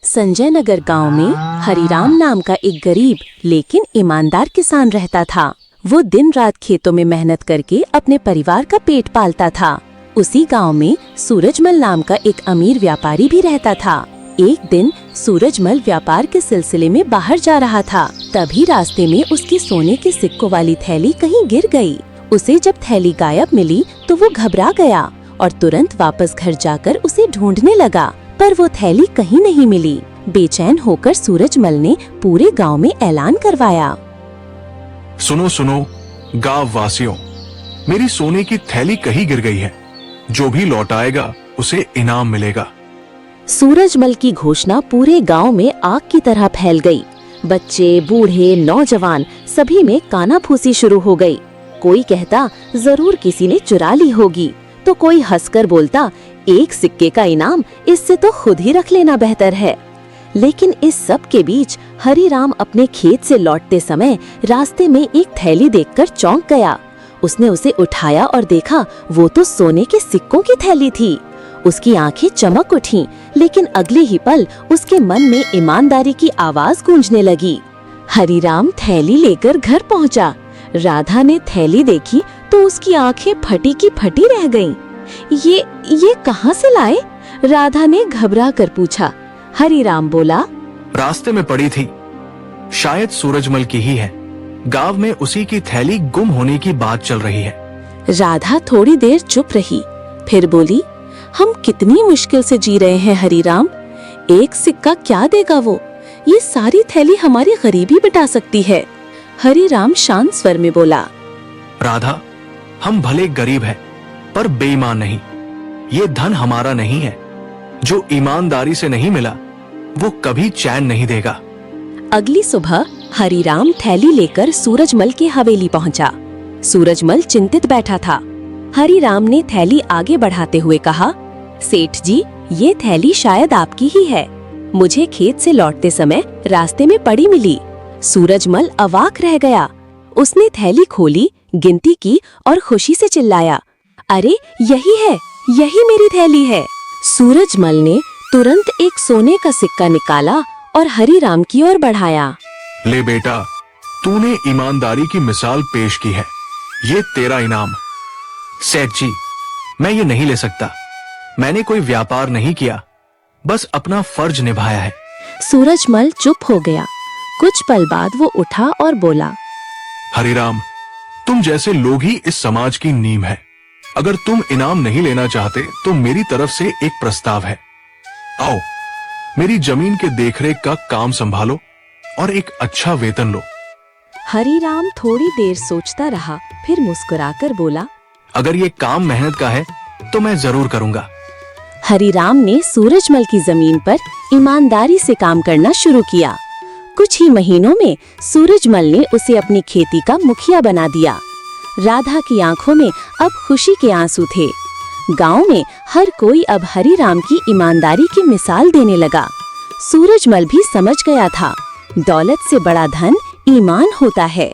संजय नगर गांव में हरिराम नाम का एक गरीब लेकिन ईमानदार किसान रहता था। वो दिन रात खेतों में मेहनत करके अपने परिवार का पेट पालता था। उसी गांव में सूरजमल नाम का एक अमीर व्यापारी भी रहता था। एक दिन सूरजमल व्यापार के सिलसिले में बाहर जा रहा था। तभी रास्ते में उसकी सोने के सिक्कों वाली थैली कहीं गिर गई। उसे जब थैली गायब मिली तो वो घबरा गया और तुरंत वापस घर जाकर उसे ढूंढने लगा, पर वो थैली कहीं नहीं मिली। बेचैन होकर सूरजमल ने पूरे गांव में ऐलान करवाया। सुनो सुनो गांव वासियों, मेरी सोने की थैली कहीं गिर गई है। जो भी लौट आएगा उसे इनाम मिलेगा। सूरजमल की घोषणा पूरे गांव में आग की तरह फैल गई। बच्चे, बूढ़े, नौजवान सभी में कानाफूसी शुरू हो गई। कोई कहता जरूर किसी ने चुरा ली होगी, तो कोई हंसकर बोलता एक सिक्के का इनाम, इससे तो खुद ही रख लेना बेहतर है। लेकिन इस सब के बीच हरिराम अपने खेत से लौटते समय रास्ते में एक थैली देखकर चौंक गया। उसने उसे उठाया और देखा वो तो सोने के सिक्कों की थैली थी। उसकी आंखें चमक उठीं, लेकिन अगले ही पल उसके मन में ईमानदारी की आवाज गूंजने लगी। हरिराम थैली लेकर घर पहुंचा। राधा ने थैली देखी तो उसकी आंखें फटी की फटी रह गईं। ये कहाँ से लाए? राधा ने घबरा कर पूछा। हरिराम बोला, रास्ते में पड़ी थी, शायद सूरजमल की ही है। गांव में उसी की थैली गुम होने की बात चल रही है। राधा थोड़ी देर चुप रही, फिर बोली, हम कितनी मुश्किल से जी रहे हैं हरिराम, एक सिक्का क्या देगा वो? ये सारी थैली हमारी गरीबी मिटा सकती है। हरिराम शांत स्वर में बोला, राधा, हम भले गरीब हैं, पर बेईमान नहीं। ये धन हमारा नहीं है। जो ईमानदारी से नहीं मिला वो कभी चैन नहीं देगा। अगली सुबह हरिराम थैली लेकर सूरजमल की हवेली पहुंचा। सूरजमल चिंतित बैठा था। हरिराम ने थैली आगे बढ़ाते हुए कहा, सेठ जी, ये थैली शायद आपकी ही है। मुझे खेत से लौटते समय रास्ते में पड़ी मिली। सूरजमल अवाक रह गया। उसने थैली खोली, गिनती की और खुशी से चिल्लाया, अरे यही है, यही मेरी थैली है। सूरजमल ने तुरंत एक सोने का सिक्का निकाला और हरिराम की ओर बढ़ाया। ले बेटा, तूने ईमानदारी की मिसाल पेश की है, ये तेरा इनाम। सेठ जी, मैं ये नहीं ले सकता। मैंने कोई व्यापार नहीं किया, बस अपना फर्ज निभाया है। सूरजमल चुप हो गया। कुछ पल बाद वो उठा और बोला, हरिराम, तुम जैसे लोग ही इस समाज की नींव है। अगर तुम इनाम नहीं लेना चाहते तो मेरी तरफ से एक प्रस्ताव है। आओ, मेरी जमीन के देखरेख का काम संभालो और एक अच्छा वेतन लो। हरिराम थोड़ी देर सोचता रहा, फिर मुस्कुराकर बोला, अगर ये काम मेहनत का है तो मैं जरूर करूंगा। हरिराम ने सूरजमल की जमीन पर ईमानदारी से काम करना शुरू किया। कुछ ही महीनों में सूरजमल ने उसे अपनी खेती का मुखिया बना दिया। राधा की आंखों में अब खुशी के आंसू थे। गांव में हर कोई अब हरिराम की ईमानदारी की मिसाल देने लगा। सूरजमल भी समझ गया था, दौलत से बड़ा धन ईमान होता है।